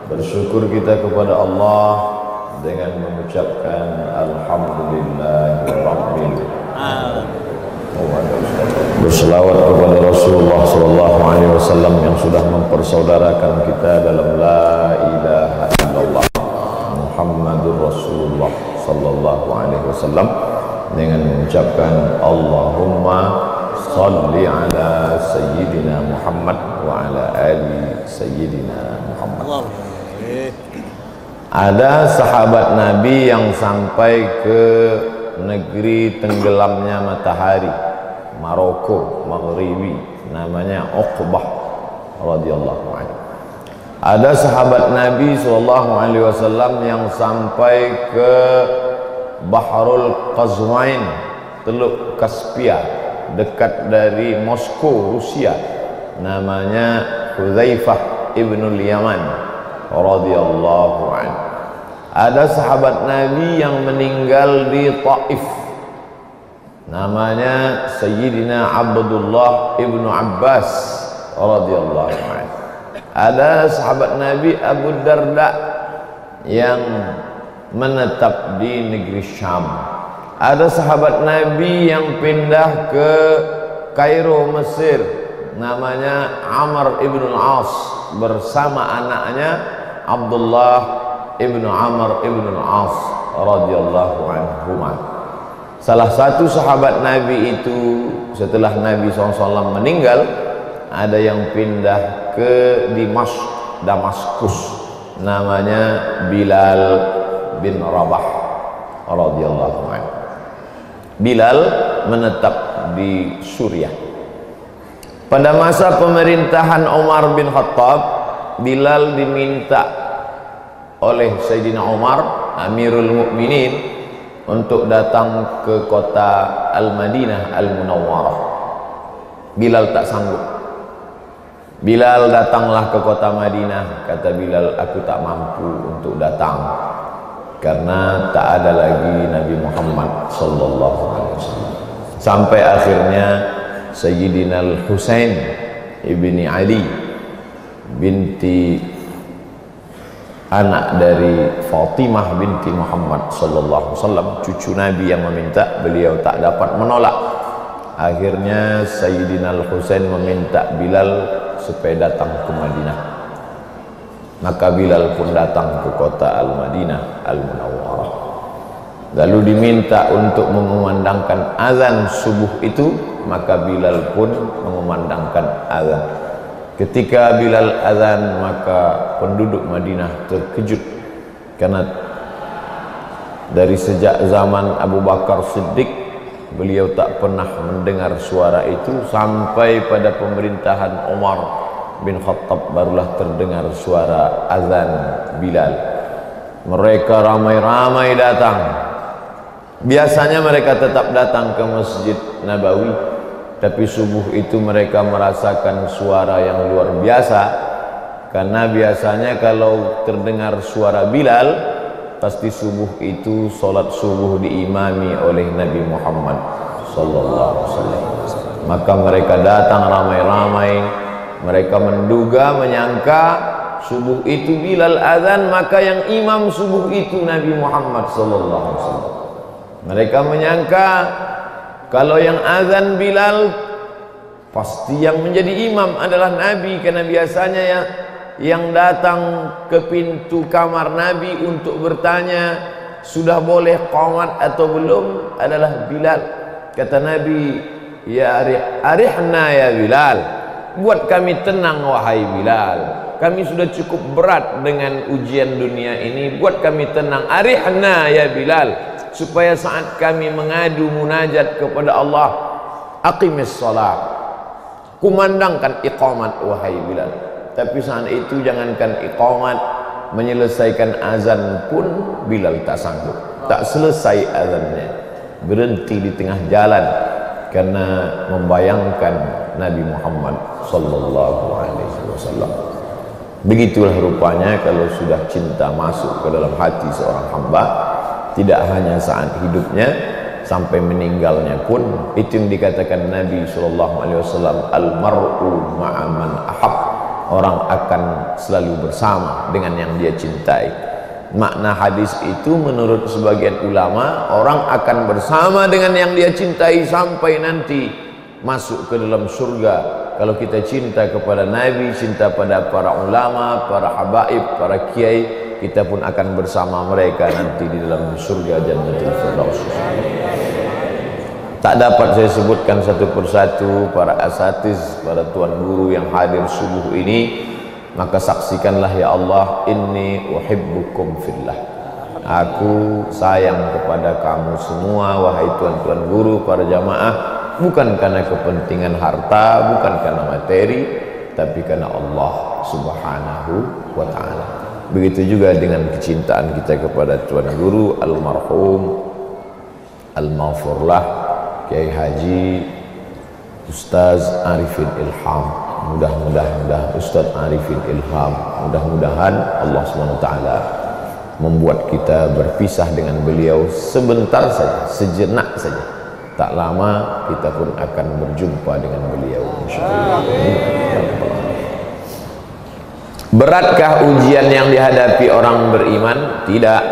Bersyukur kita kepada Allah dengan mengucapkan Alhamdulillahirabbil alamin. Berselawat kepada Rasulullah SAW yang sudah mempersaudarakan kita dalam la ilaha illallah Muhammadur Rasulullah SAW dengan mengucapkan Allahumma salli ala Sayyidina Muhammad wa ala ali Sayyidina Muhammad. Ada sahabat Nabi yang sampai ke negeri tenggelamnya matahari, Maroko, Maghribi, namanya Uqbah radhiyallahu anhu. Ada sahabat Nabi SAW yang sampai ke Bahrul Qazwain, Teluk Kaspia, dekat dari Moskow, Rusia, namanya Hudzaifah ibnul Yaman radhiyallahu anhu. Ada sahabat Nabi yang meninggal di Taif, namanya Sayyidina Abdullah ibnu Abbas radhiyallahu anhu. Ada sahabat Nabi Abu Darda yang menetap di negeri Syam. Ada sahabat Nabi yang pindah ke Kairo, Mesir, namanya Amr ibn al-As bersama anaknya Abdullah ibnu Amr ibn al-As radhiyallahu anhuma. Salah satu sahabat Nabi itu setelah Nabi SAW meninggal, ada yang pindah ke Damaskus, namanya Bilal bin Rabah radhiyallahu anhu. Bilal menetap di Suriah. Pada masa pemerintahan Umar bin Khattab, Bilal diminta oleh Sayyidina Umar, Amirul Mukminin, untuk datang ke kota Al-Madinah Al-Munawwarah. Bilal tak sanggup. Bilal datanglah ke kota Madinah. Kata Bilal, aku tak mampu untuk datang karena tak ada lagi Nabi Muhammad sallallahu alaihi wasallam. Sampai akhirnya Sayyidina Al-Husain ibni Ali binti anak dari Fatimah binti Muhammad sallallahu alaihi wasallam, cucu Nabi yang meminta, beliau tak dapat menolak. Akhirnya Sayyidina Al-Husain meminta Bilal supaya datang ke Madinah. Maka Bilal pun datang ke kota Al-Madinah Al-Munawwarah. Lalu diminta untuk mengumandangkan azan subuh itu, maka Bilal pun mengumandangkan azan. Ketika Bilal azan, maka penduduk Madinah terkejut karena dari sejak zaman Abu Bakar Siddiq beliau tak pernah mendengar suara itu, sampai pada pemerintahan Umar bin Khattab barulah terdengar suara azan Bilal. Mereka ramai-ramai datang. Biasanya mereka tetap datang ke Masjid Nabawi, tapi subuh itu mereka merasakan suara yang luar biasa, karena biasanya kalau terdengar suara Bilal, pasti subuh itu solat subuh diimami oleh Nabi Muhammad sallallahu alaihi wasallam. Maka mereka datang ramai-ramai, mereka menduga, menyangka subuh itu Bilal azan, maka yang imam subuh itu Nabi Muhammad sallallahu alaihi wasallam. Mereka menyangka kalau yang azan Bilal, pasti yang menjadi imam adalah Nabi, karena biasanya yang datang ke pintu kamar Nabi untuk bertanya sudah boleh qamat atau belum adalah Bilal. Kata Nabi, ya arihna ya Bilal, buat kami tenang wahai Bilal, kami sudah cukup berat dengan ujian dunia ini, buat kami tenang, arihna ya Bilal, supaya saat kami mengadu munajat kepada Allah, aqimis salat, kumandangkan iqamat wahai Bilal. Tapi saat itu jangankan iqamat, menyelesaikan azan pun Bilal tak sanggup. Tak selesai azannya, berhenti di tengah jalan karena membayangkan Nabi Muhammad sallallahu alaihi wasallam. Begitulah rupanya kalau sudah cinta masuk ke dalam hati seorang hamba, tidak hanya saat hidupnya, sampai meninggalnya pun. Itu yang dikatakan Nabi sallallahu alaihi wasallam, al mar'u ma'a man ahab. orang akan selalu bersama dengan yang dia cintai. Makna hadis itu menurut sebagian ulama, orang akan bersama dengan yang dia cintai sampai nanti masuk ke dalam surga. Kalau kita cinta kepada Nabi, cinta pada para ulama, para habaib, para kiai, kita pun akan bersama mereka nanti di dalam surga Jannatul Firdaus. Tak dapat saya sebutkan satu persatu para asatiz, para tuan guru yang hadir subuh ini. Maka saksikanlah ya Allah, inni uhibbukum fillah. Aku sayang kepada kamu semua wahai tuan-tuan guru, para jamaah, bukan karena kepentingan harta, bukan karena materi, tapi karena Allah Subhanahu wa taala. Begitu juga dengan kecintaan kita kepada tuan guru almarhum al-maghfurlah Kiai Haji Ustaz Arifin Ilham. Mudah-mudahan Ustaz Arifin Ilham, mudah-mudahan Allah SWT membuat kita berpisah dengan beliau sebentar saja, sejenak saja. Tak lama kita pun akan berjumpa dengan beliau, insyaallah. Beratkah ujian yang dihadapi orang beriman? Tidak.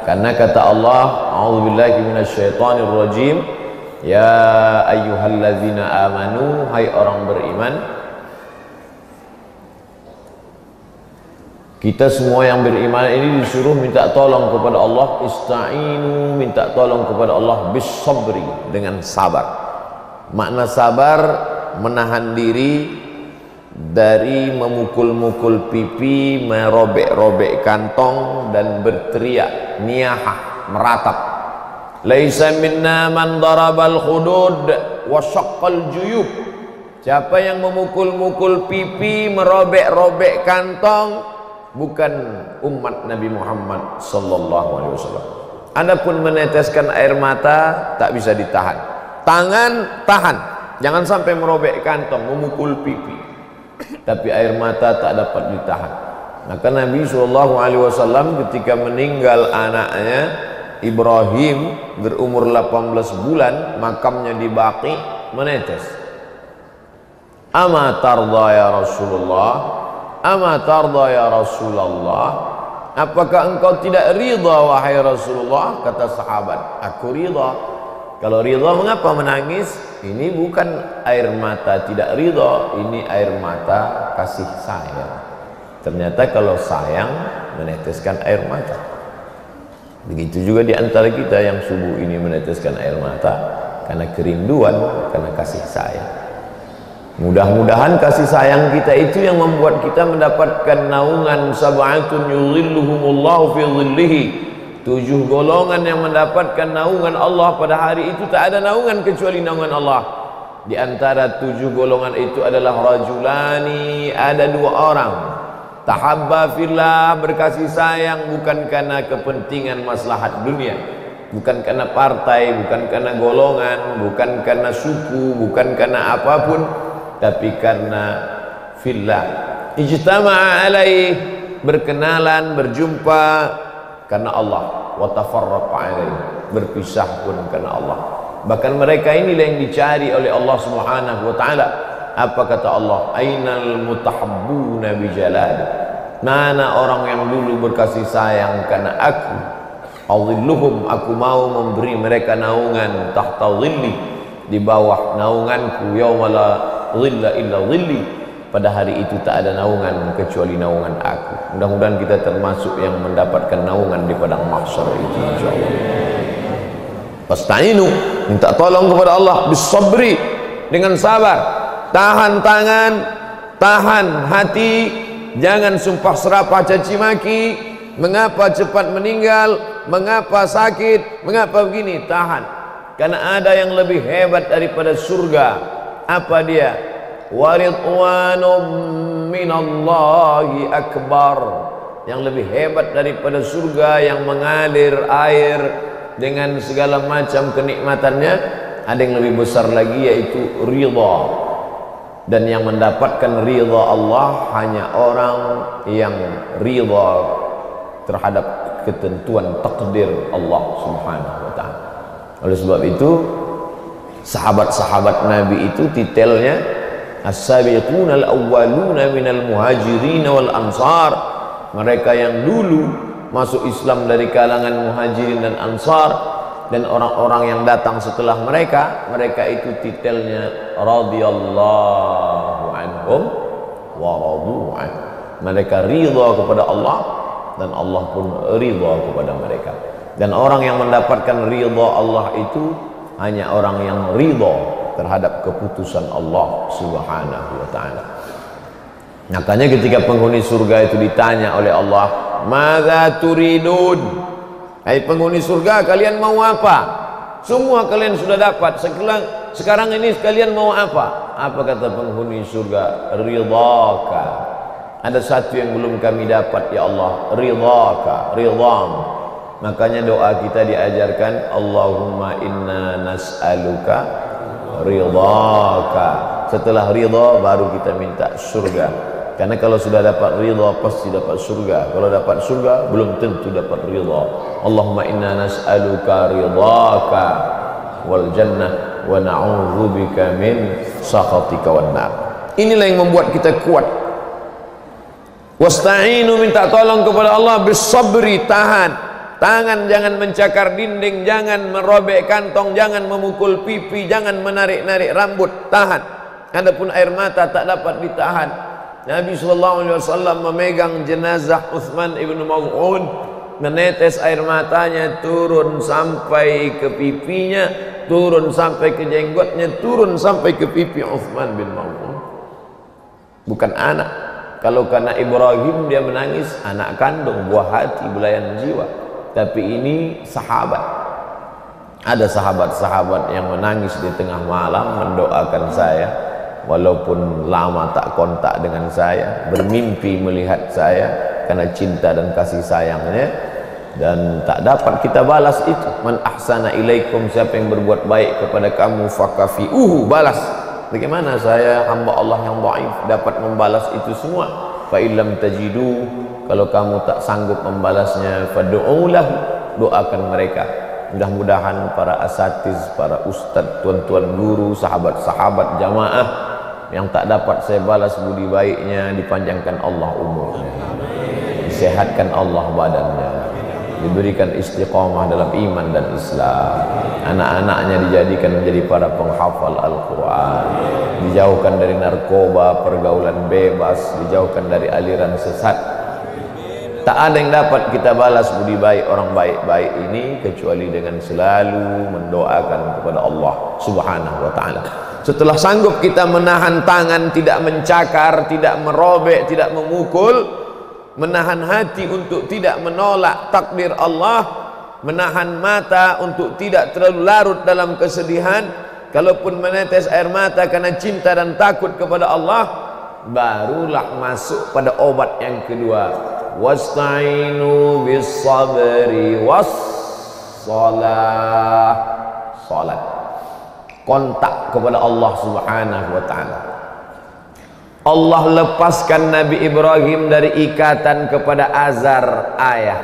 Karena kata Allah, a'udzubillahi minasyaitonirrajim, ya ayyuhalladzina amanu, hai orang beriman. Kita semua yang beriman ini disuruh minta tolong kepada Allah, ista'inu, minta tolong kepada Allah bis sabri, dengan sabar. Makna sabar, menahan diri dari memukul-mukul pipi, merobek-robek kantong dan berteriak, niyahah, meratap. Laisa minna man darabal khudud wa syaqqal juyub. Siapa yang memukul-mukul pipi, merobek-robek kantong, bukan umat Nabi Muhammad sallallahu alaihi wasallam. Adapun meneteskan air mata tak bisa ditahan. Tangan tahan, jangan sampai merobek kantong, memukul pipi. Tapi air mata tak dapat ditahan. Maka Nabi sallallahu alaihi wasallam ketika meninggal anaknya Ibrahim berumur 18 bulan, makamnya di Baqi, menetes. Ama tarda ya Rasulullah, ama tarda ya Rasulullah, apakah engkau tidak ridha wahai Rasulullah? Kata sahabat, aku ridha. Kalau ridha mengapa menangis? Ini bukan air mata tidak ridha, ini air mata kasih sayang. Ternyata kalau sayang meneteskan air mata. Begitu juga di antara kita yang subuh ini meneteskan air mata karena kerinduan, karena kasih sayang. Mudah-mudahan kasih sayang kita itu yang membuat kita mendapatkan naungan sab'atun yudhilluhumullahu fi dhillihi. 7 golongan yang mendapatkan naungan Allah pada hari itu, tak ada naungan kecuali naungan Allah. Di antara 7 golongan itu adalah rajulani, ada 2 orang. Tahabba fillah, berkasih sayang bukan karena kepentingan maslahat dunia, bukan karena partai, bukan karena golongan, bukan karena suku, bukan karena apapun, tapi karena fillah. Ijtama'a alaih, berkenalan, berjumpa karena Allah, wa tafarraqa alaih, berpisah pun karena Allah. Bahkan mereka inilah yang dicari oleh Allah Subhanahu wa taala. Apa kata Allah? Ainal mutahabbuna bi jalali, mana orang yang dulu berkasih sayang karena aku. Adhilluhum, aku mau memberi mereka naungan, tahta dhilli, di bawah naunganku, yauma la dhilla illa dhilli, pada hari itu tak ada naungan kecuali naungan aku. Mudah-mudahan kita termasuk yang mendapatkan naungan di padang mahsyar itu, insyaallah. Fasta'inu, minta tolong kepada Allah bis sabri, dengan sabar. Tahan tangan, tahan hati, jangan sumpah serapah caci maki. Mengapa cepat meninggal, mengapa sakit, mengapa begini, tahan. Karena ada yang lebih hebat daripada surga. Apa dia? Waridwanum minallahi akbar. Yang lebih hebat daripada surga yang mengalir air dengan segala macam kenikmatannya, ada yang lebih besar lagi, yaitu ridha. Dan yang mendapatkan ridha Allah hanya orang yang ridha terhadap ketentuan takdir Allah Subhanahu wa ta'ala. Oleh sebab itu sahabat-sahabat Nabi itu titelnya As-sabiquna al-awwaluna minal muhajirin wal ansar, mereka yang dulu masuk Islam dari kalangan muhajirin dan ansar, dan orang-orang yang datang setelah mereka, mereka itu titelnya radhiyallahu anhum wa radu an. Mereka ridha kepada Allah dan Allah pun ridha kepada mereka. Dan orang yang mendapatkan ridha Allah itu hanya orang yang ridha terhadap keputusan Allah Subhanahu wa ta'ala. Makanya ketika penghuni surga itu ditanya oleh Allah, "Madza turidun?" Hai penghuni surga, kalian mau apa? Semua kalian sudah dapat. Sekarang ini kalian mau apa? Apa kata penghuni surga? Ridhaka. Ada satu yang belum kami dapat ya Allah, ridhaka, ridham. Makanya doa kita diajarkan, Allahumma inna nas'aluka ridhaka. Setelah ridha baru kita minta surga, karena kalau sudah dapat ridha pasti dapat surga. Kalau dapat surga belum tentu dapat ridha. Allahumma inna nas'aluka ridhaka wal jannah wa na'udzubika min sakhatika wan nar. Inilah yang membuat kita kuat. Wasta'inu, minta tolong kepada Allah, bisabri, tahan. Tangan jangan mencakar dinding, jangan merobek kantong, jangan memukul pipi, jangan menarik-narik rambut, tahan. Adapun air mata tak dapat ditahan. Nabi SAW memegang jenazah Utsman ibn Maz'un, menetes air matanya turun sampai ke pipinya, turun sampai ke jenggotnya, turun sampai ke pipi Utsman bin Maz'un. Bukan anak. Kalau karena Ibrahim dia menangis, anak kandung, buah hati, belayan jiwa. Tapi ini sahabat. Ada sahabat-sahabat yang menangis di tengah malam mendoakan saya, walaupun lama tak kontak dengan saya, bermimpi melihat saya karena cinta dan kasih sayangnya, dan tak dapat kita balas itu. Man ahsana ilaikum, siapa yang berbuat baik kepada kamu, fakafi'uhu, balas. Bagaimana saya hamba Allah yang dhaif dapat membalas itu semua? Fa illam tajidu, kalau kamu tak sanggup membalasnya, fad'ulah, doakan mereka. Mudah-mudahan para asatiz, para ustadz, tuan-tuan guru, sahabat-sahabat jamaah yang tak dapat saya balas budi baiknya, dipanjangkan Allah umurnya, disehatkan Allah badannya, diberikan istiqamah dalam iman dan Islam, anak-anaknya dijadikan menjadi para penghafal Al-Quran, dijauhkan dari narkoba, pergaulan bebas, dijauhkan dari aliran sesat. Tak ada yang dapat kita balas budi baik orang baik-baik ini kecuali dengan selalu mendoakan kepada Allah Subhanahu wa ta'ala. Setelah sanggup kita menahan tangan tidak mencakar, tidak merobek, tidak memukul, menahan hati untuk tidak menolak takdir Allah, menahan mata untuk tidak terlalu larut dalam kesedihan, kalaupun menetes air mata karena cinta dan takut kepada Allah, barulah masuk pada obat yang kedua. Wasta'inu bis sabri was salah, salat, kontak kepada Allah Subhanahu wa ta'ala. Allah lepaskan Nabi Ibrahim dari ikatan kepada Azar ayah,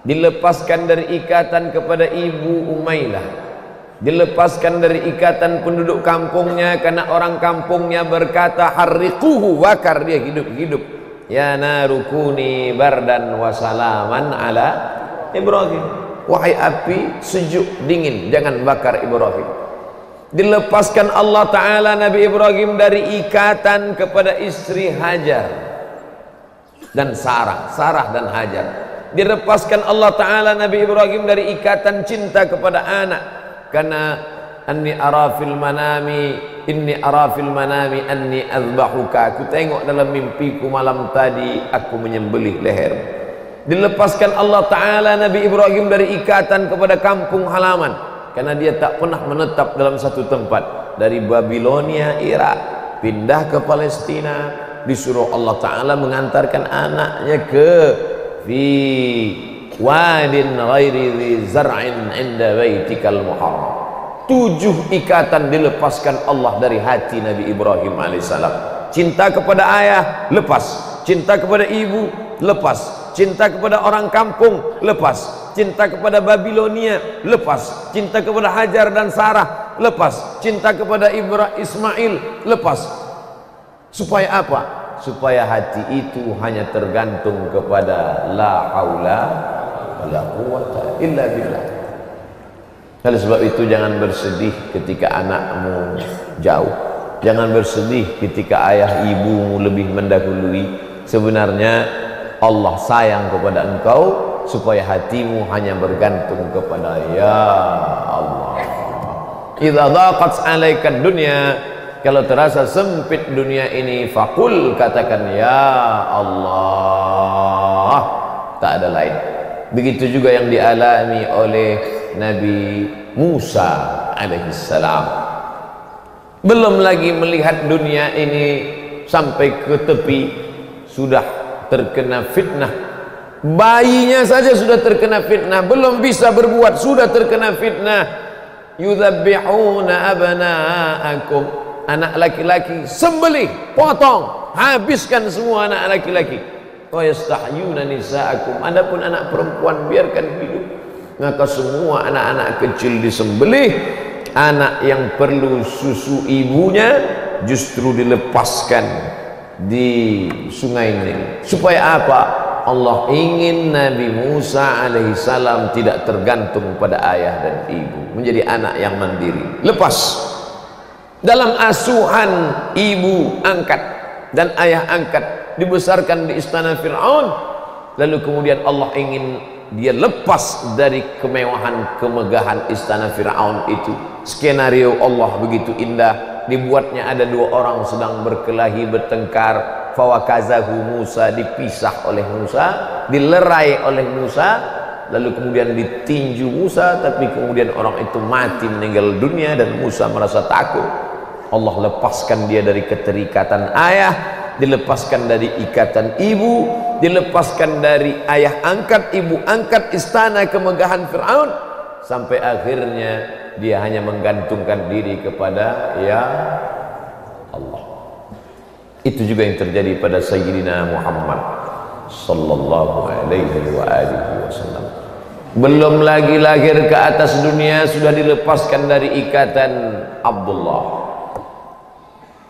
dilepaskan dari ikatan kepada ibu Umailah, dilepaskan dari ikatan penduduk kampungnya karena orang kampungnya berkata harriquhu, bakar dia hidup-hidup. Ya narukuni bardan wa salaman ala Ibrahim, wahai api sejuk dingin jangan bakar Ibrahim. Dilepaskan Allah Ta'ala Nabi Ibrahim dari ikatan kepada istri Hajar dan Sarah dan Hajar. Dilepaskan Allah Ta'ala Nabi Ibrahim dari ikatan cinta kepada anak, karena inni arafil manami anni azbahuka, aku tengok dalam mimpiku malam tadi aku menyembelih leher. Dilepaskan Allah Ta'ala Nabi Ibrahim dari ikatan kepada kampung halaman, karena dia tak pernah menetap dalam satu tempat. Dari Babilonia, Irak, pindah ke Palestina, disuruh Allah Ta'ala mengantarkan anaknya ke fi wadin ghairi dhi zar'in inda baitikal muharram. 7 ikatan dilepaskan Allah dari hati Nabi Ibrahim alaihissalam. Cinta kepada ayah lepas, cinta kepada ibu lepas, cinta kepada orang kampung lepas, cinta kepada Babilonia lepas, cinta kepada Hajar dan Sarah lepas, cinta kepada Ismail lepas. Supaya apa? Supaya hati itu hanya tergantung kepada la haula wala quwwata illa billah. Oleh sebab itu jangan bersedih ketika anakmu jauh. Jangan bersedih ketika ayah ibumu lebih mendahului. Sebenarnya Allah sayang kepada engkau supaya hatimu hanya bergantung kepada ya Allah. Idza dhaqat 'alaika dunya, kalau terasa sempit dunia ini, faqul, katakan ya Allah, tak ada lain. Begitu juga yang dialami oleh Nabi Musa alaihissalam. Belum lagi melihat dunia ini sampai ke tepi, sudah terkena fitnah. Bayinya saja sudah terkena fitnah, belum bisa berbuat sudah terkena fitnah. Yudzabbihuna abna'akum, anak laki-laki sembelih, potong, habiskan semua anak laki-laki. Wa yastahyuna nisa'akum, adapun anak perempuan biarkan hidup. Maka semua anak-anak kecil disembelih. Anak yang perlu susu ibunya justru dilepaskan di sungai Nil. Supaya apa? Allah ingin Nabi Musa alaihissalam tidak tergantung pada ayah dan ibu, menjadi anak yang mandiri, lepas dalam asuhan ibu angkat dan ayah angkat, dibesarkan di istana Fir'aun. Lalu kemudian Allah ingin dia lepas dari kemewahan kemegahan istana Fir'aun itu. Skenario Allah begitu indah, dibuatnya ada dua orang sedang berkelahi bertengkar. Fawakazahu Musa, dipisah oleh Musa, dilerai oleh Musa, lalu kemudian ditinju Musa, tapi kemudian orang itu mati meninggal dunia dan Musa merasa takut. Allah lepaskan dia dari keterikatan ayah, dilepaskan dari ikatan ibu, dilepaskan dari ayah angkat, ibu angkat, istana kemegahan Fir'aun, sampai akhirnya dia hanya menggantungkan diri kepada ya Allah. Itu juga yang terjadi pada Sayyidina Muhammad sallallahu alaihi wa alihi wasallam. Belum lagi lahir ke atas dunia sudah dilepaskan dari ikatan Abdullah.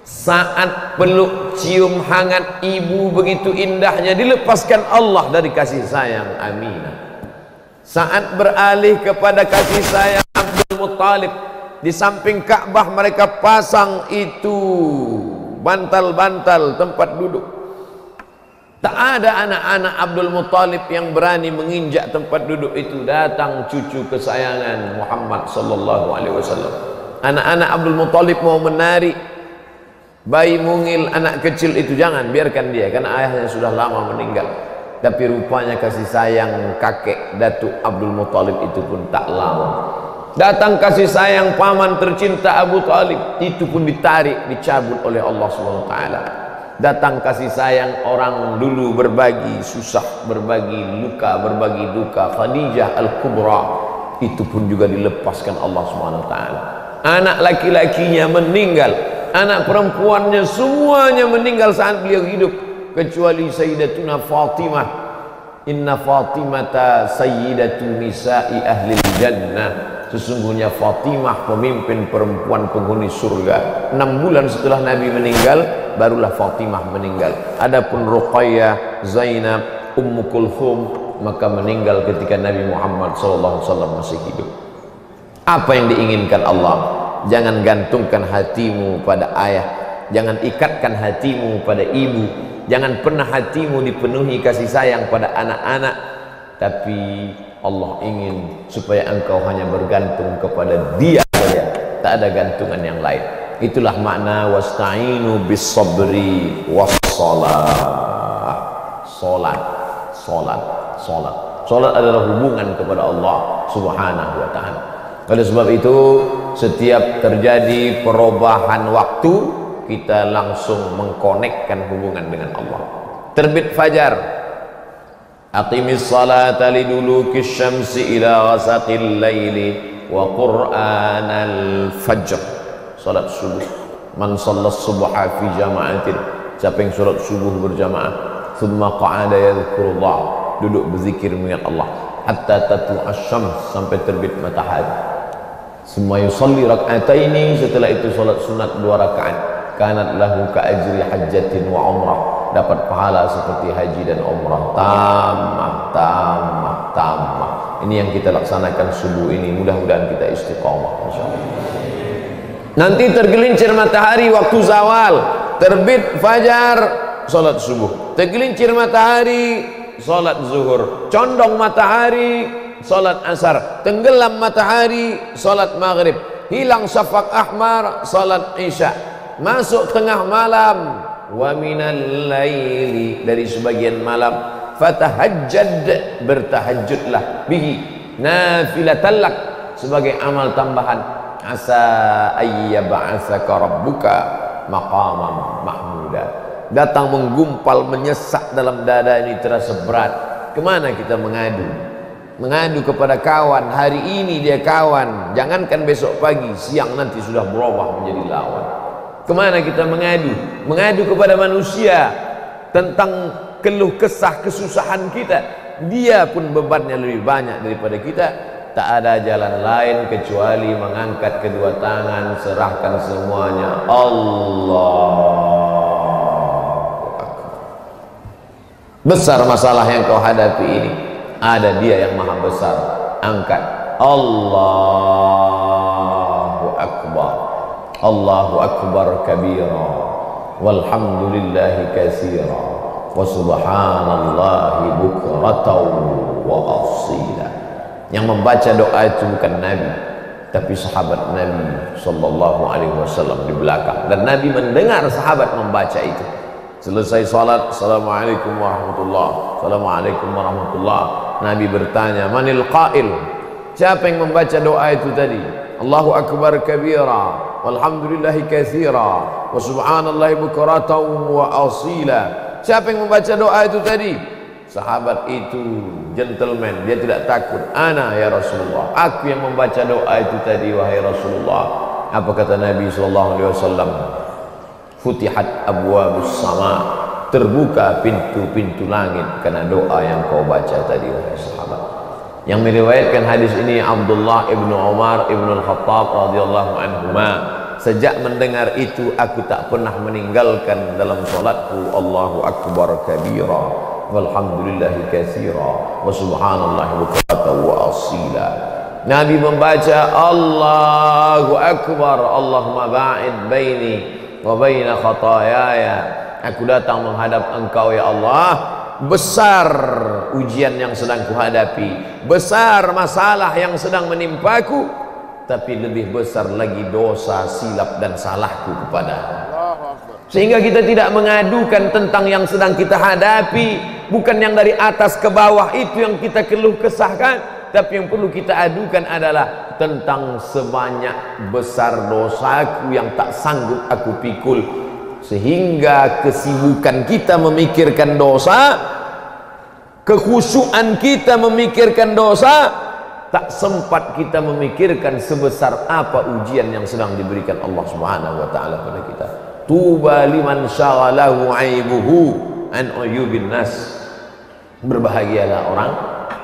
Saat peluk cium hangat ibu begitu indahnya, dilepaskan Allah dari kasih sayang Aminah. Saat beralih kepada kasih sayang Abdul Muttalib, di samping Ka'bah mereka pasang itu bantal-bantal tempat duduk. Tak ada anak-anak Abdul Muttalib yang berani menginjak tempat duduk itu. Datang cucu kesayangan Muhammad sallallahu alaihi wasallam. Anak-anak Abdul Muttalib mau menari, bayi mungil anak kecil itu jangan, biarkan dia, karena ayahnya sudah lama meninggal. Tapi rupanya kasih sayang kakek Datuk Abdul Muttalib itu pun tak lama. Datang kasih sayang paman tercinta Abu Talib, itu pun ditarik, dicabut oleh Allah SWT. Datang kasih sayang orang dulu berbagi susah, berbagi luka, berbagi duka, Khadijah Al-Kubra, itu pun juga dilepaskan Allah SWT. Anak laki-lakinya meninggal, anak perempuannya semuanya meninggal saat beliau hidup, kecuali Sayyidatuna Fatimah. Inna Fatimata sayyidatu nisa'i ahlil jannah. Sesungguhnya Fatimah pemimpin perempuan penghuni surga. 6 bulan setelah Nabi meninggal, barulah Fatimah meninggal. Adapun Ruqayyah, Zainab, Ummu Kulthum, maka meninggal ketika Nabi Muhammad SAW masih hidup. Apa yang diinginkan Allah? Jangan gantungkan hatimu pada ayah, jangan ikatkan hatimu pada ibu, jangan pernah hatimu dipenuhi kasih sayang pada anak-anak, tapi Allah ingin supaya engkau hanya bergantung kepada Dia saja, tak ada gantungan yang lain. Itulah makna wasta'inu bis sabri was salat. Salat, salat, salat. Salat adalah hubungan kepada Allah Subhanahu wa taala. Oleh sebab itu, setiap terjadi perubahan waktu, kita langsung mengkonekkan hubungan dengan Allah. Terbit fajar, aqimis salata lidulukis syamsi ila ghasaqil laili wa qur'anal fajr. Salat subuh, man sallas subha fi jama'atin, siapa yang salat subuh berjamaah, thumma qa'ada yadhkurullah, duduk berzikir mengingat Allah, hatta tatlu'asy syams, sampai terbit matahari. Summa yusalli rak'ataini, setelah itu salat sunat 2 rakaat. kanat lahu ka ajri hajjatin wa umrah, dapat pahala seperti haji dan umrah. Tamat. Ini yang kita laksanakan subuh ini, mudah-mudahan kita istiqomah insyaallah. Nanti tergelincir matahari waktu zawal, terbit fajar, salat subuh, tergelincir matahari, salat zuhur, condong matahari, salat asar, tenggelam matahari, salat maghrib, hilang syafaq ahmar, salat isya, masuk tengah malam, wa minal laili, dari sebagian malam, fatahajjad, bertahajudlah, bihi nafilatan lak, sebagai amal tambahan, asa ayyab'atsaka rabbuka maqaman mahmuda. Datang menggumpal, menyesak dalam dada ini, terasa berat. Kemana kita mengadu? Mengadu kepada kawan, hari ini dia kawan, jangankan besok pagi, siang nanti sudah berubah menjadi lawan. Kemana kita mengadu? Mengadu kepada manusia tentang keluh kesah kesusahan kita. Dia pun bebannya lebih banyak daripada kita. Tak ada jalan lain kecuali mengangkat kedua tangan, serahkan semuanya. Allah, besar masalah yang kau hadapi ini, ada Dia yang maha besar. Angkat. Allahu Akbar. Allahu Akbar kabira, walhamdulillahi katsira, wa subhanallahi bukratan wa asila. Yang membaca doa itu bukan Nabi, tapi sahabat Nabi sallallahu alaihi wasallam di belakang, dan Nabi mendengar sahabat membaca itu. Selesai salat, assalamualaikum warahmatullah, assalamualaikum warahmatullah, Nabi bertanya, manil qail, siapa yang membaca doa itu tadi? Allahu akbar kabira, walhamdulillahi katsira, wa subhanallahi bukratan wa asila. Siapa yang membaca doa itu tadi? Sahabat itu gentleman, dia tidak takut. Ana ya Rasulullah, aku yang membaca doa itu tadi wahai Rasulullah. Apa kata Nabi sallallahu alaihi wasallam? Futihat abwabus sama, terbuka pintu-pintu langit karena doa yang kau baca tadi wahai sahabat. Yang meriwayatkan hadis ini Abdullah ibnu Umar ibnu Al-Khattab radhiyallahu anhuma. Sejak mendengar itu aku tak pernah meninggalkan dalam salatku Allahu akbar kabira, walhamdulillahi katsira, wa subhanallahi bukratan wa asila. Nabi membaca Allahu akbar, Allahumma ba'id baini wa baina khataayaya. Aku datang menghadap Engkau ya Allah. Besar ujian yang sedang kuhadapi, besar masalah yang sedang menimpaku, tapi lebih besar lagi dosa, silap dan salahku kepada. Sehingga kita tidak mengadukan tentang yang sedang kita hadapi, bukan yang dari atas ke bawah itu yang kita keluh kesahkan, tapi yang perlu kita adukan adalah tentang sebanyak besar dosaku yang tak sanggup aku pikul, sehingga kesibukan kita memikirkan dosa, kekhusyuan kita memikirkan dosa, tak sempat kita memikirkan sebesar apa ujian yang sedang diberikan Allah Subhanahu wa taala pada kita. Tuba liman syaghalahu aibuhu an uyubin nas. Berbahagialah orang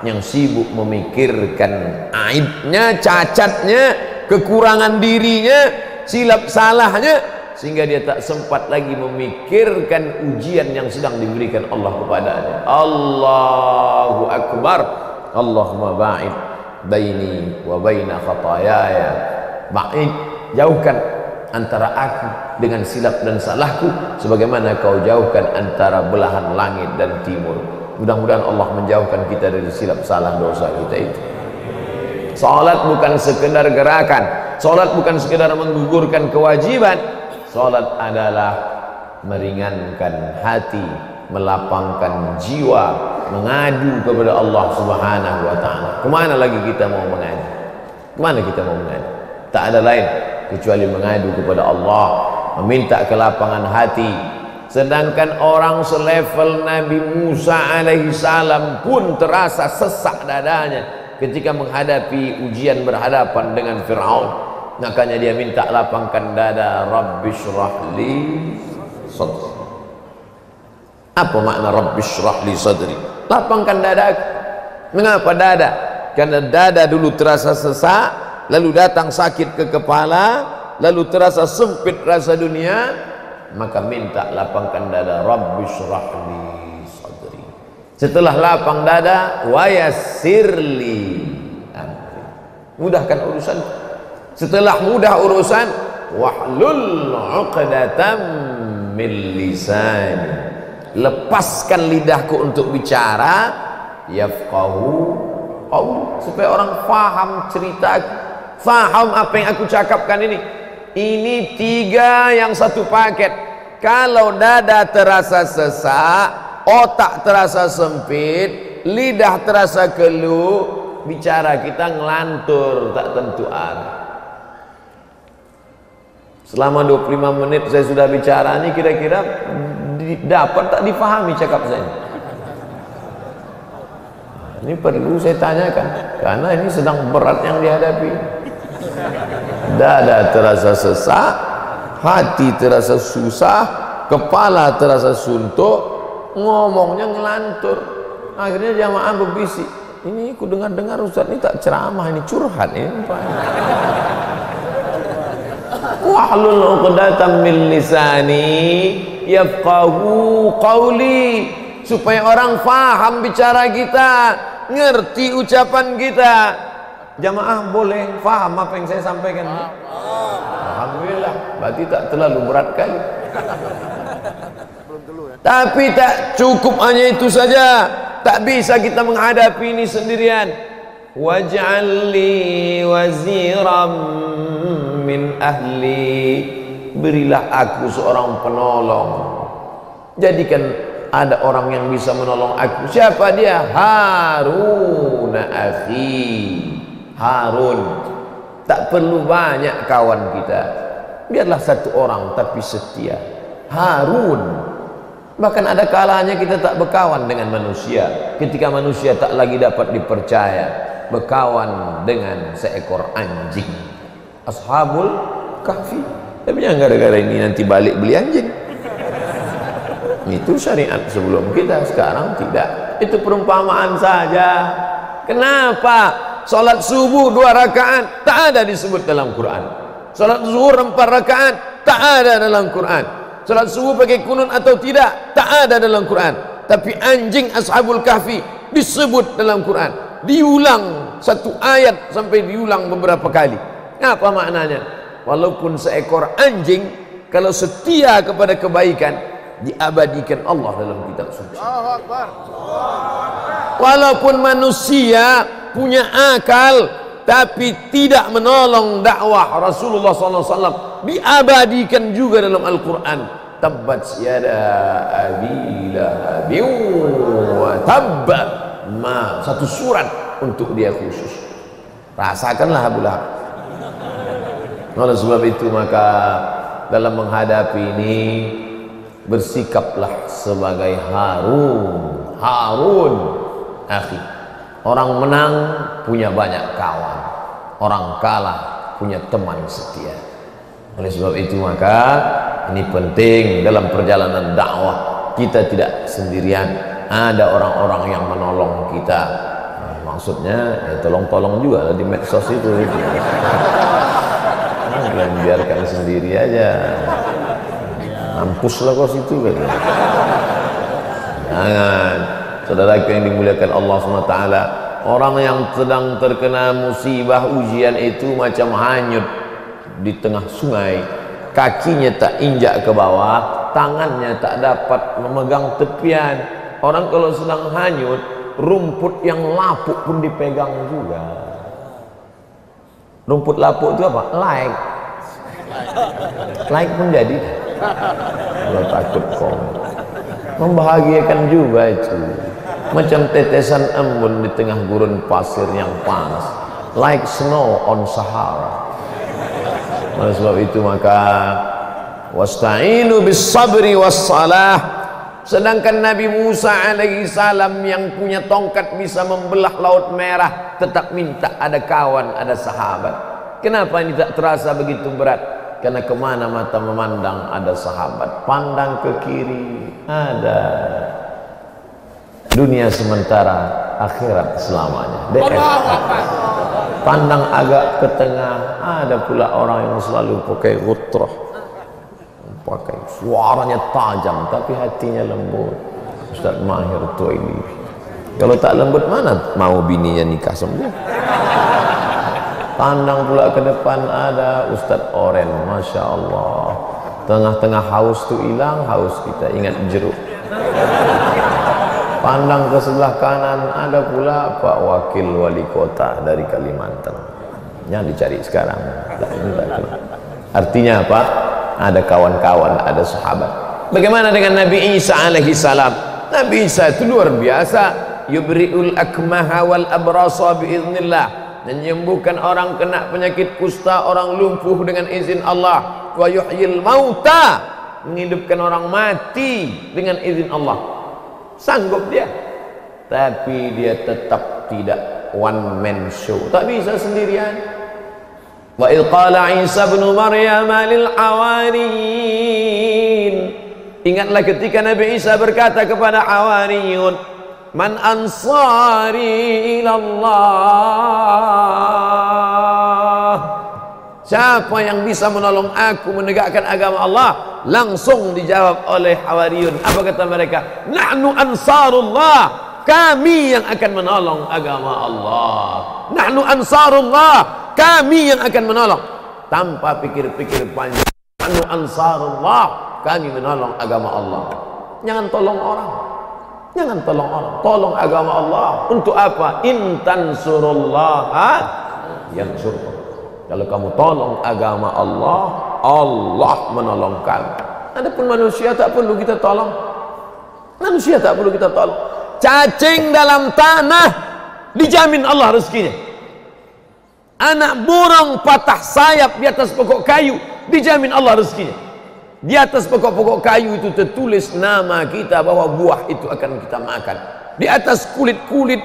yang sibuk memikirkan aibnya, cacatnya, kekurangan dirinya, silap salahnya, sehingga dia tak sempat lagi memikirkan ujian yang sedang diberikan Allah kepadanya. Allahu akbar. Allahumma ba'id baini wa baina khataayaya. Ba'id, jauhkan antara aku dengan silap dan salahku sebagaimana kau jauhkan antara belahan langit dan timur. Mudah-mudahan Allah menjauhkan kita dari silap salah dosa kita itu. Salat bukan sekedar gerakan, salat bukan sekedar menggugurkan kewajiban. Salat adalah meringankan hati, melapangkan jiwa, mengadu kepada Allah Subhanahu wa taala. Kemana lagi kita mau mengadu? Kemana kita mau mengadu? Tak ada lain kecuali mengadu kepada Allah, meminta kelapangan hati. Sedangkan orang selevel Nabi Musa alaihi salam pun terasa sesak dadanya ketika menghadapi ujian berhadapan dengan Fir'aun. Makanya dia minta lapangkan dada, Rabbishrahli sadri. Apa makna Rabbishrahli sadri? Lapangkan dada. Mengapa dada? Karena dada dulu terasa sesak, lalu datang sakit ke kepala, lalu terasa sempit rasa dunia, maka minta lapangkan dada. Rabbi syrahli sadri. Setelah lapang dada, wa yassirli amri, mudahkan urusan. Setelah mudah urusan, wahlul 'uqdatam min lisani, lepaskan lidahku untuk bicara, yafqahu qaul, supaya orang faham cerita, faham apa yang aku cakapkan ini. Ini tiga yang satu paket. Kalau dada terasa sesak, otak terasa sempit, lidah terasa keluh, bicara kita ngelantur tak tentu arah. Selama 25 menit saya sudah bicara, ini kira-kira dapat tak difahami cakap saya? Ini perlu saya tanyakan, karena ini sedang berat yang dihadapi. Dada terasa sesak, hati terasa susah, kepala terasa suntuk, ngomongnya ngelantur. Akhirnya jamaah berbisik, ini aku dengar-dengar Ustaz ini tak ceramah, ini curhat ini. Wahlul 'uqdatam min lisani yafqahu qawli, supaya orang faham bicara kita, ngerti ucapan kita. Jamaah boleh faham apa yang saya sampaikan? Alhamdulillah, berarti tak terlalu berat kali. Tapi tak cukup hanya itu saja, tak bisa kita menghadapi ini sendirian. Waj'al li waziram min ahli, berilah aku seorang penolong. Jadikan ada orang yang bisa menolong aku. Siapa dia? Harun akhi. Harun. Tak perlu banyak kawan kita, biarlah satu orang tapi setia. Harun. Bahkan ada kalanya kita tak berkawan dengan manusia, ketika manusia tak lagi dapat dipercaya, berkawan dengan seekor anjing. Ashabul Kahfi. Tapi jangan gara-gara ini nanti balik beli anjing. Itu syariat sebelum kita, sekarang tidak. Itu perumpamaan saja. Kenapa? Salat subuh 2 rakaat tak ada disebut dalam Quran. Salat zuhur 4 rakaat tak ada dalam Quran. Salat subuh pakai kunut atau tidak tak ada dalam Quran. Tapi anjing Ashabul Kahfi disebut dalam Quran. Diulang satu ayat sampai diulang beberapa kali. Apa maknanya? Walaupun seekor anjing, kalau setia kepada kebaikan, diabadikan Allah dalam kitab suci. Walaupun manusia punya akal tapi tidak menolong dakwah Rasulullah SAW, diabadikan juga dalam Al-Quran. Tabbat yada abi lahabin wa tabba, satu surat untuk dia khusus. Rasakanlah Abu Lahab. Oleh sebab itu maka dalam menghadapi ini bersikaplah sebagai Harun akhi. Orang menang punya banyak kawan, orang kalah punya teman setia. Oleh sebab itu maka ini penting dalam perjalanan dakwah, kita tidak sendirian, ada orang-orang yang menolong kita. Maksudnya ya tolong-tolong juga lah di medsos itu. Jangan biarkan sendiri aja, mampuslah kau situ kan. Jangan. Saudara yang dimuliakan Allah SWT, orang yang sedang terkena musibah ujian itu macam hanyut di tengah sungai, kakinya tak injak ke bawah, tangannya tak dapat memegang tepian. Orang kalau sedang hanyut, rumput yang lapuk pun dipegang juga. Rumput lapuk itu apa? Like pun jadi. Kalau takut kau, membahagiakan juga itu. Macam tetesan embun di tengah gurun pasir yang panas, like snow on Sahara. Oleh sebab itu maka wasta'inu bis sabri was salah. Sedangkan Nabi Musa alaihi salam yang punya tongkat bisa membelah laut merah, tetap minta ada kawan, ada sahabat. Kenapa ini tak terasa begitu berat? Karena kemana mata memandang ada sahabat. Pandang ke kiri ada dunia sementara, akhirat selamanya. Pandang agak ke tengah, ada pula orang yang selalu pakai gutrah, pakai suaranya tajam tapi hatinya lembut. Ustaz Mahir Tuaili. Kalau tak lembut mana mau bininya nikah sama dia? Pandang pula ke depan ada Ustaz Oren, Masya Allah. Tengah-tengah haus tu hilang, haus kita ingat jeruk. Pandang ke sebelah kanan ada pula Pak Wakil Wali Kota dari Kalimantan. Yang dicari sekarang. Artinya apa? Ada kawan-kawan, ada sahabat. Bagaimana dengan Nabi Isa alaihi salam? Nabi Isa itu luar biasa. Yubri'ul akmaha wal abrasa biiznillah, menyembuhkan orang kena penyakit kusta, orang lumpuh dengan izin Allah. Wa yuhyil mauta, menghidupkan orang mati dengan izin Allah. Sanggup dia, tapi dia tetap tidak one man show, tak bisa sendirian. Wa idh qala Isa bin Maryam lil hawariyin, ingatlah ketika Nabi Isa berkata kepada Hawariyun, man ansari ilallah, siapa yang bisa menolong aku menegakkan agama Allah? Langsung dijawab oleh Hawariyun. Apa kata mereka? Nahnu ansarullah, kami yang akan menolong agama Allah. Nahnu ansarullah, kami yang akan menolong. Tanpa pikir-pikir panjang, nahnu ansarullah, kami menolong agama Allah. Jangan tolong orang, jangan tolong orang, tolong agama Allah. Untuk apa? In tansurullaha yansurkum. Kalau kamu tolong agama Allah, Allah menolong kamu. Adapun manusia tak perlu kita tolong. Manusia tak perlu kita tolong. Cacing dalam tanah dijamin Allah rezekinya. Anak burung patah sayap di atas pokok kayu dijamin Allah rezekinya. Di atas pokok-pokok kayu itu tertulis nama kita, bahwa buah itu akan kita makan. Di atas kulit-kulit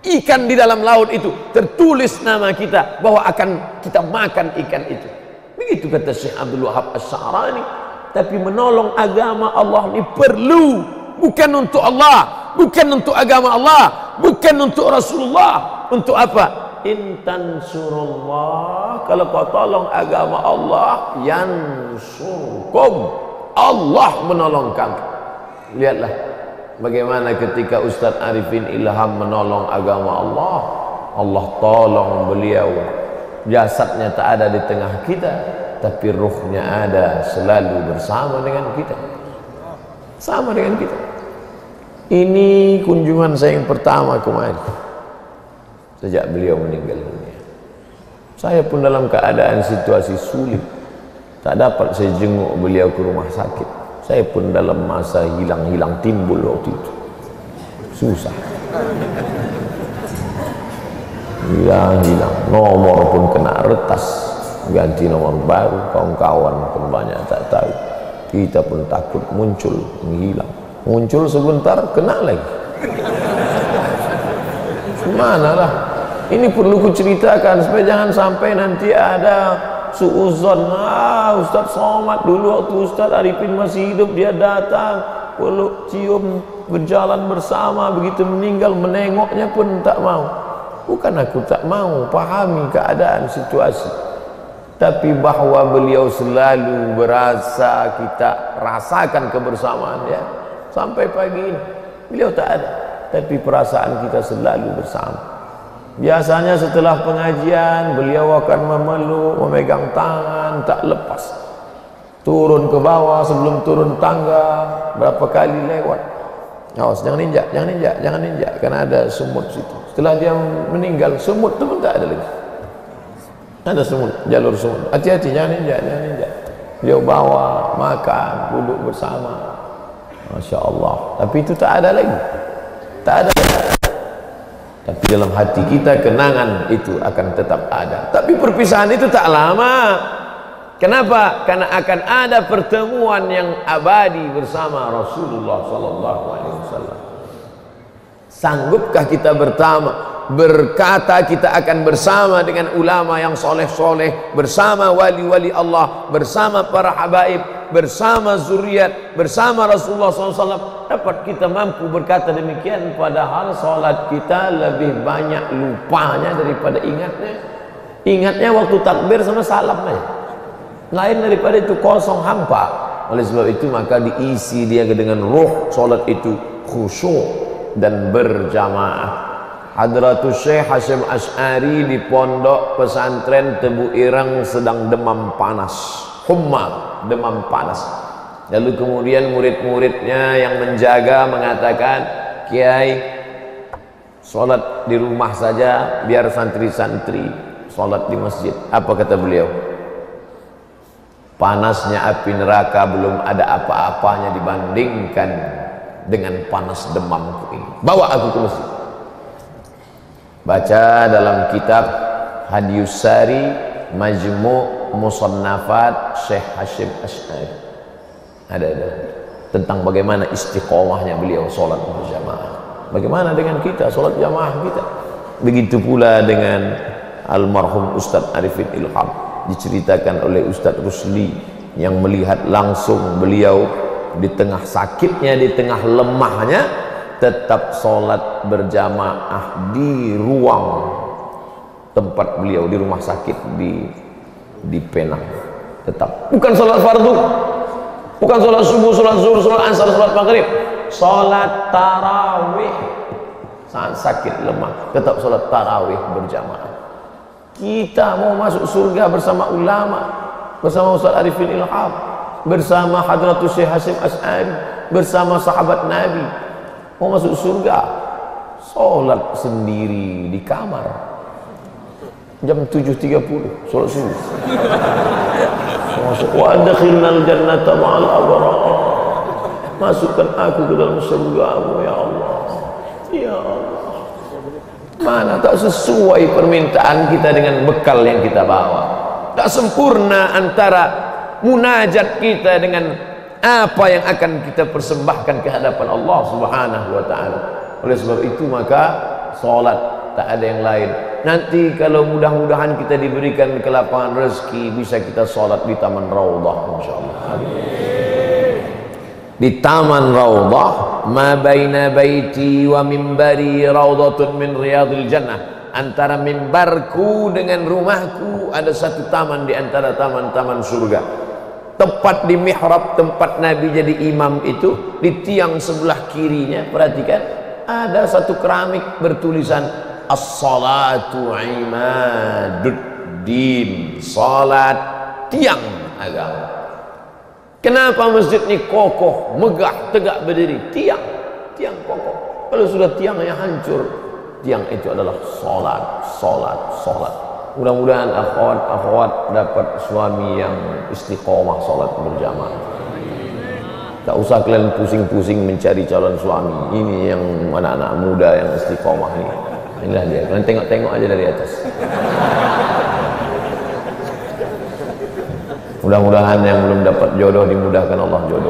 ikan di dalam laut itu tertulis nama kita, bahwa akan kita makan ikan itu. Begitu kata Syekh Abdul Wahab Asy-Sya'rani. Tapi menolong agama Allah ini perlu, bukan untuk Allah, bukan untuk agama Allah, bukan untuk Rasulullah. Untuk apa? In tansurullah, kalau kau tolong agama Allah, yansurkum, Allah menolong kamu. Lihatlah bagaimana ketika Ustaz Arifin Ilham menolong agama Allah, Allah tolong beliau. Jasadnya tak ada di tengah kita, tapi ruhnya ada, selalu bersama dengan kita, sama dengan kita. Ini kunjungan saya yang pertama kemarin sejak beliau meninggal dunia. Saya pun dalam keadaan situasi sulit, tak dapat saya jenguk beliau ke rumah sakit. Saya pun dalam masa hilang-hilang timbul waktu itu, susah, hilang-hilang, nomor pun kena retas, ganti nomor baru, kawan-kawan pun banyak tak tahu. Kita pun takut muncul, menghilang, muncul sebentar kena lagi. Manalah. Ini perlu kuceritakan supaya jangan sampai nanti ada suuzon. Ustaz Somad dulu waktu Ustaz Arifin masih hidup, dia datang, peluk, cium, berjalan bersama, begitu meninggal menengoknya pun tak mau. Bukan aku tak mau, pahami keadaan situasi, tapi bahwa beliau selalu berasa kita rasakan kebersamaan dia. Sampai pagi ini beliau tak ada, tapi perasaan kita selalu bersama. Biasanya setelah pengajian beliau akan memeluk, memegang tangan, tak lepas. Turun ke bawah, sebelum turun tangga berapa kali lewat. Awas, jangan injak, jangan injak, jangan injak, karena ada semut situ. Setelah dia meninggal, semut itu pun tak ada lagi. Ada semut, jalur semut. Hati-hati, jangan injak, jangan injak. Dia bawa, makan, duduk bersama. Masya Allah. Tapi itu tak ada lagi, tak ada lagi. Tapi dalam hati kita kenangan itu akan tetap ada. Tapi perpisahan itu tak lama. Kenapa? Karena akan ada pertemuan yang abadi bersama Rasulullah SAW. Sanggupkah kita berkata kita akan bersama dengan ulama yang soleh-soleh, bersama wali-wali Allah, bersama para habaib, bersama zuriat, bersama Rasulullah SAW? Dapat kita mampu berkata demikian, padahal sholat kita lebih banyak lupanya daripada ingatnya. Ingatnya waktu takbir sama salam aja, lain daripada itu kosong hampa. Oleh sebab itu maka diisi dia dengan ruh solat itu khusyuk dan berjamaah. Hadratus Syekh Hasyim Asy'ari di pondok pesantren Tebu Ireng sedang demam panas, humma, demam panas. Lalu kemudian murid-muridnya yang menjaga mengatakan, Kiai, sholat di rumah saja, biar santri-santri sholat di masjid. Apa kata beliau? Panasnya api neraka belum ada apa-apanya dibandingkan dengan panas demamku ini. Bawa aku ke masjid. Baca dalam kitab Hadius Sari Majmu' Musannafat Syekh Hasyim Asy'ari. Ada tentang bagaimana istiqomahnya beliau sholat berjamaah. Bagaimana dengan kita sholat jamaah kita? Begitu pula dengan almarhum Ustadz Arifin Ilham, diceritakan oleh Ustadz Rusli yang melihat langsung beliau di tengah sakitnya, di tengah lemahnya, tetap sholat berjamaah di ruang tempat beliau di rumah sakit di Penang. Tetap bukan sholat fardu, bukan sholat subuh, sholat zuhur, sholat asar, sholat maghrib, sholat tarawih. Saat sakit lemah tetap sholat tarawih berjamaah. Kita mau masuk surga bersama ulama, bersama Ustaz Arifin Ilham, bersama Hadratus Syekh Hasyim Asy'ari, bersama sahabat Nabi. Mau masuk surga, sholat sendiri di kamar jam 7.30 sholat subuh. Wa adkhilnal jannata ma'al abrar, masukkan aku ke dalam surga-Mu ya Allah. Ya Allah, mana tak sesuai permintaan kita dengan bekal yang kita bawa, tak sempurna antara munajat kita dengan apa yang akan kita persembahkan ke hadapan Allah Subhanahu wa ta'ala. Oleh sebab itu maka sholat tak ada yang lain. Nanti kalau mudah-mudahan kita diberikan kelapangan rezeki, bisa kita sholat di Taman Raudhah insyaallah. Di Taman Raudhah, ma baina baiti wa mimbari raudhatun min riyadil jannah. Antara mimbarku dengan rumahku ada satu taman di antara taman-taman surga. Tepat di mihrab tempat Nabi jadi imam itu, di tiang sebelah kirinya, perhatikan, ada satu keramik bertulisan as-salatu imaduddin, salat tiang agama. Kenapa masjid ini kokoh, megah, tegak berdiri? Tiang kokoh. Kalau sudah tiangnya hancur, tiang itu adalah salat. Mudah-mudahan akhwat dapat suami yang istiqomah sholat berjamaah. Tak usah kalian pusing-pusing mencari calon suami. Ini yang anak-anak muda yang istiqomah ini. Inilah dia. Kalian tengok-tengok aja dari atas. Mudah-mudahan yang belum dapat jodoh dimudahkan Allah jodoh.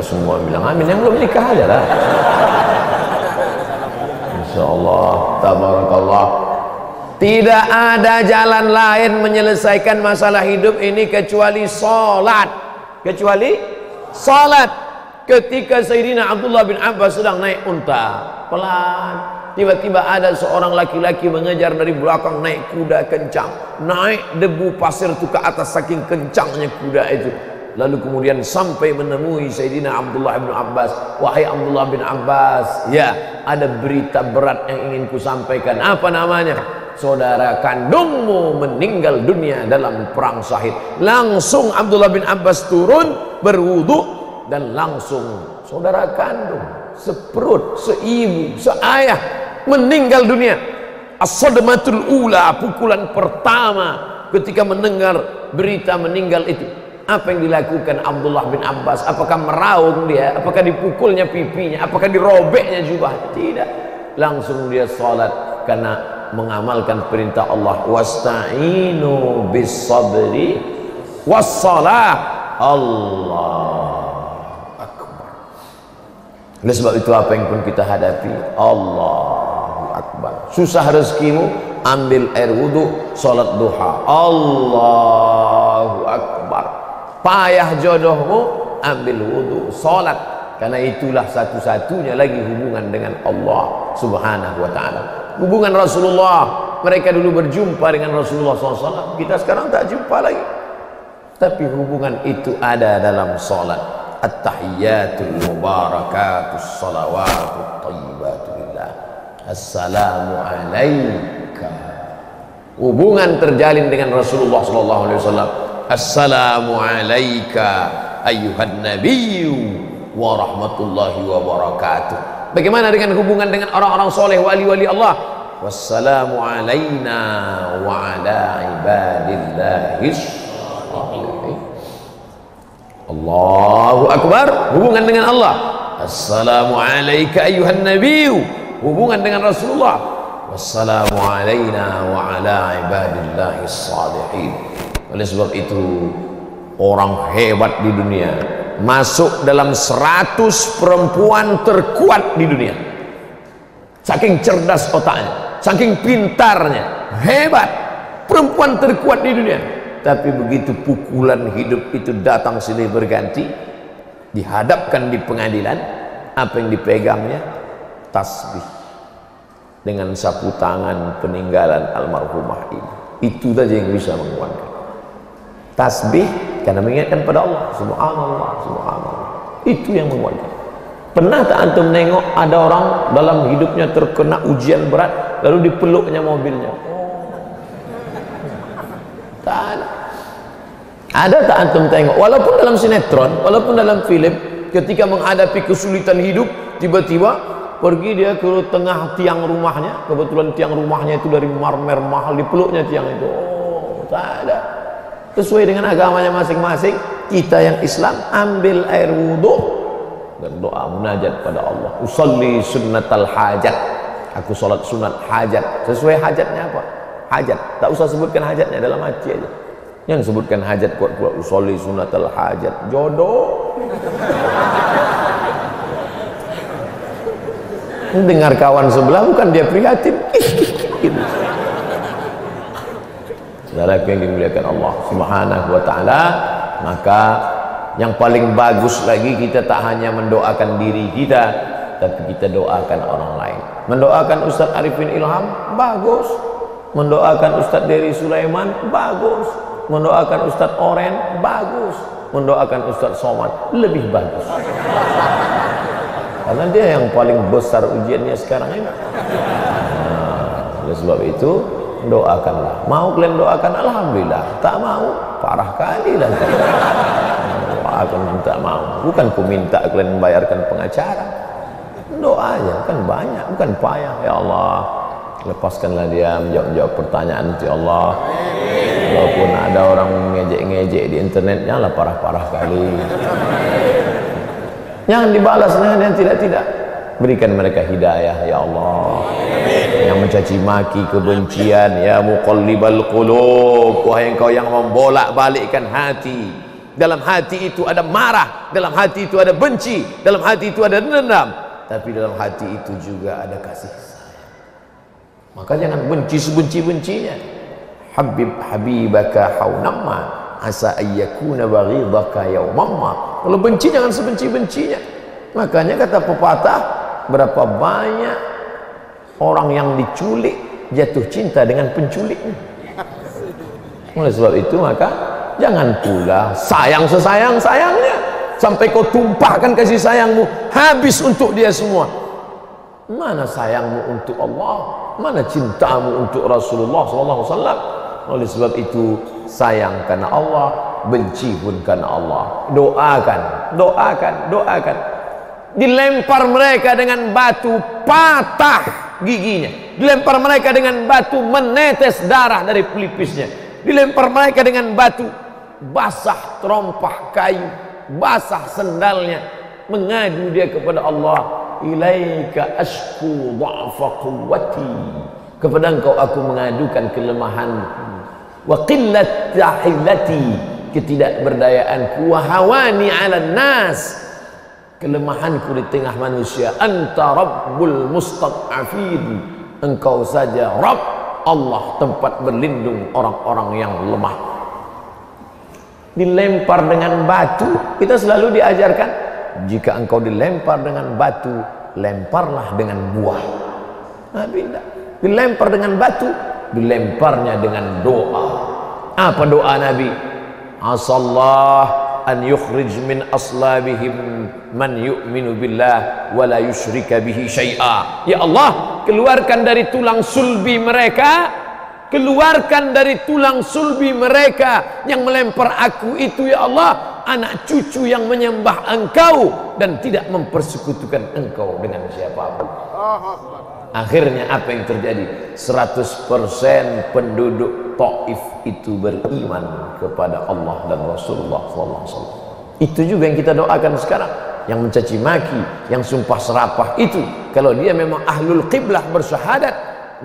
Semua bilang amin. Yang belum nikah aja lah. Insyaallah, tabarakallah. Tidak ada jalan lain menyelesaikan masalah hidup ini kecuali salat. Ketika Sayyidina Abdullah bin Abbas sedang naik unta, pelan, tiba-tiba ada seorang laki-laki mengejar dari belakang naik kuda kencang. Naik debu pasir itu ke atas saking kencangnya kuda itu. Lalu kemudian sampai menemui Sayyidina Abdullah bin Abbas. Wahai Abdullah bin Abbas, ya, ada berita berat yang ingin ku sampaikan. Apa namanya? Saudara kandungmu meninggal dunia dalam perang syahid. Langsung Abdullah bin Abbas turun, berwudu, dan langsung saudara kandung, seperut, seibu, seayah meninggal dunia. As-sadmatul ula, pukulan pertama ketika mendengar berita meninggal itu. Apa yang dilakukan Abdullah bin Abbas? Apakah meraung dia? Apakah dipukulnya pipinya? Apakah dirobeknya jubah? Tidak. Langsung dia salat karena mengamalkan perintah Allah. Wasta'inu bis sabri wassalah. Allah akbar. Oleh sebab itu apa yang pun kita hadapi, Allahu akbar. Susah rezekimu, ambil air wudu, salat duha. Allahu akbar. Payah jodohmu, ambil wudu, salat. Karena itulah satu-satunya lagi hubungan dengan Allah Subhanahu wa ta'ala. Hubungan Rasulullah mereka dulu berjumpa dengan Rasulullah SAW, kita sekarang tak jumpa lagi. Tapi hubungan itu ada dalam salat. At-tahiyyatul mubarakatus salawatut thayyibatu lillah. Assalamu alaika. Hubungan terjalin dengan Rasulullah SAW. Assalamu alaika ayyuhan nabiyyu wa rahmatullahi wa barakatuh. Bagaimana dengan hubungan dengan orang-orang soleh, wali-wali Allah? Wassalamu alaina wa ala ibadillahis shalihin. Allahu Akbar, hubungan dengan Allah. Assalamu alaika ayyuhan nabiyyu, hubungan dengan Rasulullah. Wassalamu alaina wa ala ibadillahis shalihin. Oleh sebab itu, orang hebat di dunia masuk dalam 100 perempuan terkuat di dunia. Saking cerdas otaknya, saking pintarnya, hebat, perempuan terkuat di dunia. Tapi begitu pukulan hidup itu datang silih berganti, dihadapkan di pengadilan, apa yang dipegangnya? Tasbih dengan sapu tangan peninggalan almarhumah ini. Itu saja yang bisa menguatkan. Tasbih karena mengingatkan pada Allah. Subhanallah, subhanallah. Itu yang menguatkan. Pernah tak antum nengok ada orang dalam hidupnya terkena ujian berat lalu dipeluknya mobilnya? Tak ada. Ada tak antum tengok? Walaupun dalam sinetron, walaupun dalam film, ketika menghadapi kesulitan hidup, tiba-tiba pergi dia ke tengah tiang rumahnya. Kebetulan tiang rumahnya itu dari marmer mahal, dipeluknya tiang itu. Oh, tak ada. Sesuai dengan agamanya masing-masing. Kita yang Islam ambil air wudhu dan doa munajat pada Allah. Usalli sunnatal hajat, aku salat sunat hajat. Sesuai hajatnya apa? Hajat, tak usah sebutkan hajatnya, dalam hati aja. Yang sebutkan hajat kuat-kuat. Usalli sunnatal hajat, jodoh. Dengar kawan sebelah, bukan dia prihatin. Saudara yang dimuliakan Allah Subhanahu wa ta'ala, maka yang paling bagus lagi, kita tak hanya mendoakan diri kita, tapi kita doakan orang lain. Mendoakan Ustaz Arifin Ilham, bagus. Mendoakan Ustaz Dery Sulaiman, bagus. Mendoakan Ustaz Oren, bagus. Mendoakan Ustaz Somad, lebih bagus. Karena dia yang paling besar ujiannya sekarang ini. Oleh sebab itu, doakanlah. Mau kalian doakan, alhamdulillah. Tak mau, parah kali lah. Doakan tak mau. Bukan ku minta kalian membayarkan pengacara. Doa aja, kan banyak, bukan payah. Ya Allah, lepaskanlah dia menjawab pertanyaan ya Allah. Walaupun ada orang ngejek-ngejek di internetnya lah, parah-parah kali. Jangan dibalas dengan yang tidak-tidak. Berikan mereka hidayah ya Allah. Yang mencaci maki, kebencian, ya muqallibal qulub, wahai engkau yang membolak-balikkan hati. Dalam hati itu ada marah, dalam hati itu ada benci, dalam hati itu ada dendam, tapi dalam hati itu juga ada kasih sayang. Maka jangan benci sebenci-bencinya. Habib habibaka haunamma asa ayyakuna baghidaka yaumamma. Kalau benci jangan sebenci-bencinya. Makanya kata pepatah, berapa banyak orang yang diculik jatuh cinta dengan penculiknya. Oleh sebab itu, maka jangan pula sayang sesayang-sayangnya sampai kau tumpahkan kasih sayangmu habis untuk dia semua. Mana sayangmu untuk Allah? Mana cintamu untuk Rasulullah SAW? Oleh sebab itu, sayang karena Allah, benci pun karena Allah. Doakan, doakan, doakan. Dilempar mereka dengan batu, patah giginya. Dilempar mereka dengan batu, menetes darah dari pelipisnya. Dilempar mereka dengan batu, basah terompah kayu, basah sendalnya. Mengadu dia kepada Allah, ilaika ashku dha'fa quwwati, kepada engkau aku mengadukan kelemahanku, wa qillat tahillati, ketidakberdayaanku, wa hawani 'alan nas, kelemahanku di tengah manusia. Anta rabbul mustad'afin, engkau saja Rabb, Allah tempat berlindung orang-orang yang lemah. Dilempar dengan batu, kita selalu diajarkan, jika engkau dilempar dengan batu, lemparlah dengan buah. Nah, tidak. Dilempar dengan batu, dilemparnya dengan doa. Apa doa Nabi? Asallah an yukhrij min aslabihim man yu'minu billah wa la yusyrika bihi syai'a. Ya Allah, keluarkan dari tulang sulbi mereka, keluarkan dari tulang sulbi mereka yang melempar aku itu, ya Allah, anak cucu yang menyembah Engkau dan tidak mempersekutukan Engkau dengan siapapun. Akhirnya apa yang terjadi? 100% penduduk Taif itu beriman kepada Allah dan Rasulullah SAW. Itu juga yang kita doakan sekarang. Yang mencaci maki, yang sumpah serapah itu, kalau dia memang ahlul qiblah bersyahadat,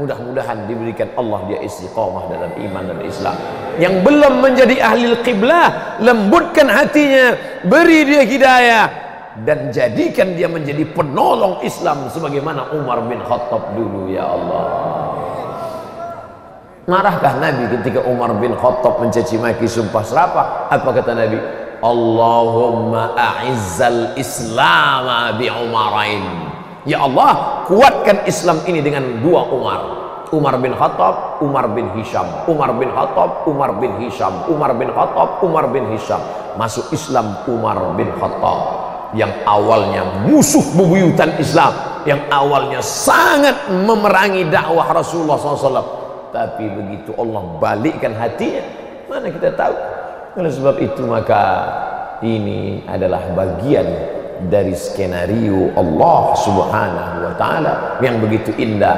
mudah-mudahan diberikan Allah dia istiqamah dalam iman dan Islam. Yang belum menjadi ahlul qiblah, lembutkan hatinya, beri dia hidayah, dan jadikan dia menjadi penolong Islam sebagaimana Umar bin Khattab dulu, ya Allah. Marahkah Nabi ketika Umar bin Khattab mencaci maki sumpah serapah? Apa kata Nabi? Allahumma a'izzal Islam bi Umarain. Ya Allah, kuatkan Islam ini dengan dua Umar. Umar bin Khattab, Umar bin Hisham. Umar bin Khattab, Umar bin Hisham. Umar bin Khattab, Umar bin Hisham. Masuk Islam Umar bin Khattab, yang awalnya musuh bebuyutan Islam, yang awalnya sangat memerangi dakwah Rasulullah SAW. Tapi begitu Allah balikkan hatinya, mana kita tahu. Oleh sebab itu maka ini adalah bagian dari skenario Allah Subhanahu wa ta'ala yang begitu indah.